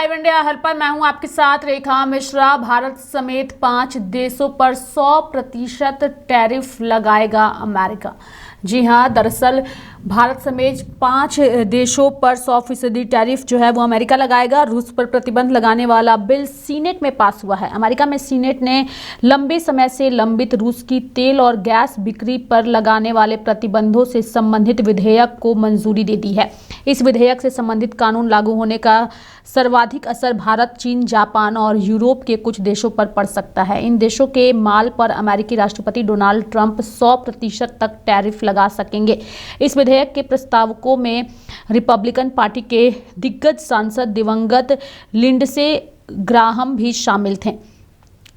Live India हर पल मैं हूं आपके साथ रेखा मिश्रा। भारत समेत 5 देशों पर 100% टैरिफ लगाएगा अमेरिका। जी हां, दरअसल भारत समेत 5 देशों पर 100% टैरिफ जो है वो अमेरिका लगाएगा। रूस पर प्रतिबंध लगाने वाला बिल सीनेट में पास हुआ है। अमेरिका में सीनेट ने लंबे समय से लंबित रूस की तेल और गैस बिक्री पर लगाने वाले प्रतिबंधों से संबंधित विधेयक को मंजूरी दे दी है। इस विधेयक से संबंधित कानून लागू होने का सर्वाधिक असर भारत, चीन, जापान और यूरोप के कुछ देशों पर पड़ सकता है। इन देशों के माल पर अमेरिकी राष्ट्रपति डोनाल्ड ट्रंप 100% तक टैरिफ लगा सकेंगे। इस विधेयक के प्रस्तावकों में रिपब्लिकन पार्टी के दिग्गज सांसद दिवंगत लिंडसे ग्राहम भी शामिल थे।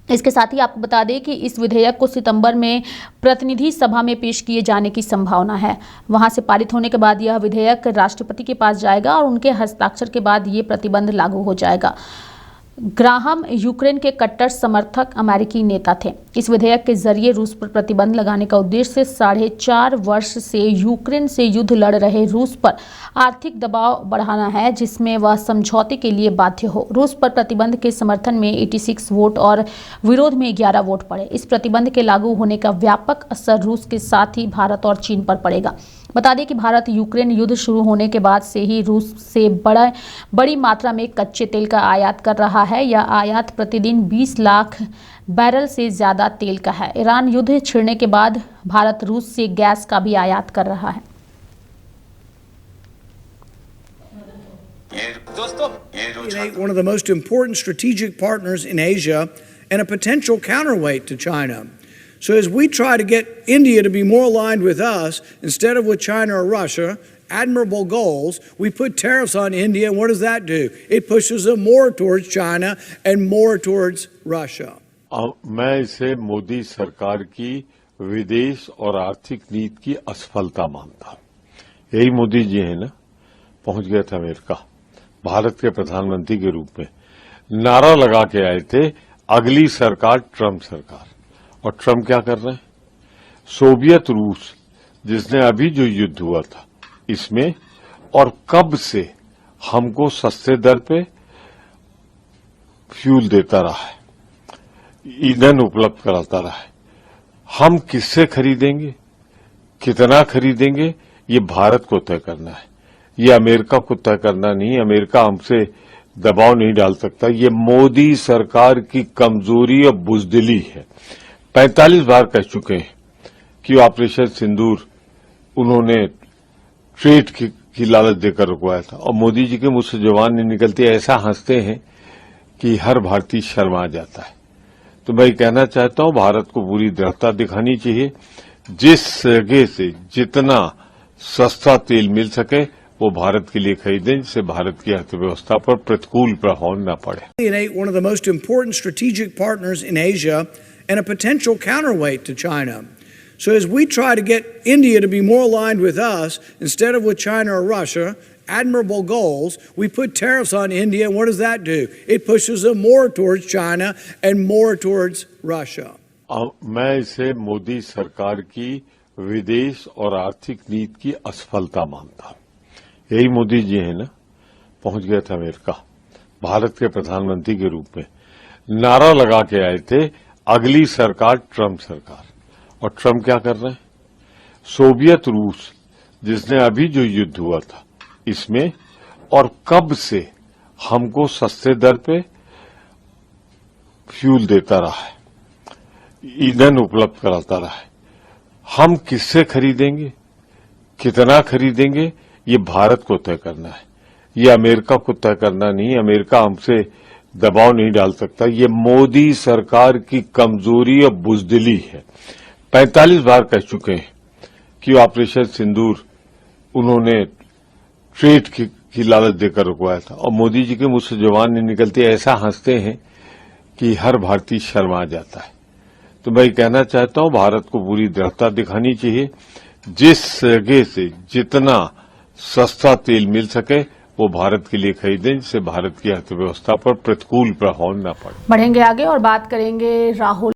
इसके साथ ही आपको बता दें कि इस विधेयक को सितंबर में प्रतिनिधि सभा में पेश किए जाने की संभावना है। वहां से पारित होने के बाद यह विधेयक राष्ट्रपति के पास जाएगा और उनके हस्ताक्षर के बाद ये प्रतिबंध लागू हो जाएगा। ग्राहम यूक्रेन के कट्टर समर्थक अमेरिकी नेता थे। इस विधेयक के जरिए रूस पर प्रतिबंध लगाने का उद्देश्य 4.5 वर्ष से यूक्रेन से युद्ध लड़ रहे रूस पर आर्थिक दबाव बढ़ाना है, जिसमें वह समझौते के लिए बाध्य हो। रूस पर प्रतिबंध के समर्थन में 86 वोट और विरोध में 11 वोट पड़े। इस प्रतिबंध के लागू होने का व्यापक असर रूस के साथ ही भारत और चीन पर पड़ेगा। बता दें कि भारत यूक्रेन युद्ध शुरू होने के बाद से ही रूस से बड़ी मात्रा में कच्चे तेल का आयात कर रहा है। यह आयात प्रतिदिन 20 लाख बैरल से ज्यादा तेल का है। ईरान युद्ध छिड़ने के बाद भारत रूस से गैस का भी आयात कर रहा है। One of the most important strategic partners in Asia and a potential counterweight to China. So as we try to get India to be more aligned with us instead of with China or Russia, admirable goals, we put tariffs on India, and what does that do? It pushes them more towards China and more towards Russia. मैं इसे मोदी सरकार की विदेश और आर्थिक नीति की असफलता मानता हूं। यही मोदी जी है ना, पहुंच गए थे अमेरिका भारत के प्रधानमंत्री के रूप में, नारा लगा के आए थे अगली सरकार ट्रंप सरकार। और ट्रंप क्या कर रहे हैं? सोवियत रूस जिसने अभी जो युद्ध हुआ था इसमें और कब से हमको सस्ते दर पे फ्यूल देता रहा है, ईंधन उपलब्ध कराता रहा है। हम किससे खरीदेंगे, कितना खरीदेंगे, ये भारत को तय करना है, ये अमेरिका को तय करना नहीं। अमेरिका हमसे दबाव नहीं डाल सकता। ये मोदी सरकार की कमजोरी और बुजदिली है। 45 बार कह चुके हैं कि ऑपरेशन सिंदूर उन्होंने ट्रेड की लालच देकर रुकवाया था और मोदी जी के मुंह से जुबान नहीं निकलती, ऐसा हंसते हैं कि हर भारतीय शर्मा जाता है। तो मैं कहना चाहता हूं भारत को पूरी दृढ़ता दिखानी चाहिए। जिस जगह से जितना सस्ता तेल मिल सके वो भारत के लिए खरीदें, जिससे भारत की अर्थव्यवस्था पर प्रतिकूल प्रभाव न पड़े। One of the most important strategic partners in Asia and a potential counterweight to China. So as we try to get India to be more aligned with us instead of with China or Russia, admirable goals, we put tariffs on India, and what does that do? It pushes them more towards China and more towards Russia. मैं इसे मोदी सरकार की विदेश और आर्थिक नीति की असफलता मानता हूं। यही मोदी जी है ना, पहुंच गए थे अमेरिका भारत के प्रधानमंत्री के रूप में, नारा लगा के आए थे अगली सरकार ट्रंप सरकार। और ट्रंप क्या कर रहे हैं? सोवियत रूस जिसने अभी जो युद्ध हुआ था इसमें और कब से हमको सस्ते दर पे फ्यूल देता रहा है, ईंधन उपलब्ध कराता रहा है। हम किससे खरीदेंगे, कितना खरीदेंगे, ये भारत को तय करना है, ये अमेरिका को तय करना नहीं। अमेरिका हमसे दबाव नहीं डाल सकता। ये मोदी सरकार की कमजोरी और बुजदिली है। 45 बार कह चुके हैं कि ऑपरेशन सिंदूर उन्होंने ट्रेड की लालच देकर रुकवाया था और मोदी जी के मुंह से जुबान नहीं निकलती, ऐसा हंसते हैं कि हर भारतीय शर्मा जाता है। तो मैं कहना चाहता हूं भारत को पूरी दृढ़ता दिखानी चाहिए। जिस जगह से जितना सस्ता तेल मिल सके वो भारत के लिए खरीदें, जिससे भारत की अर्थव्यवस्था पर प्रतिकूल प्रभाव न पड़े। बढ़ेंगे आगे और बात करेंगे राहुल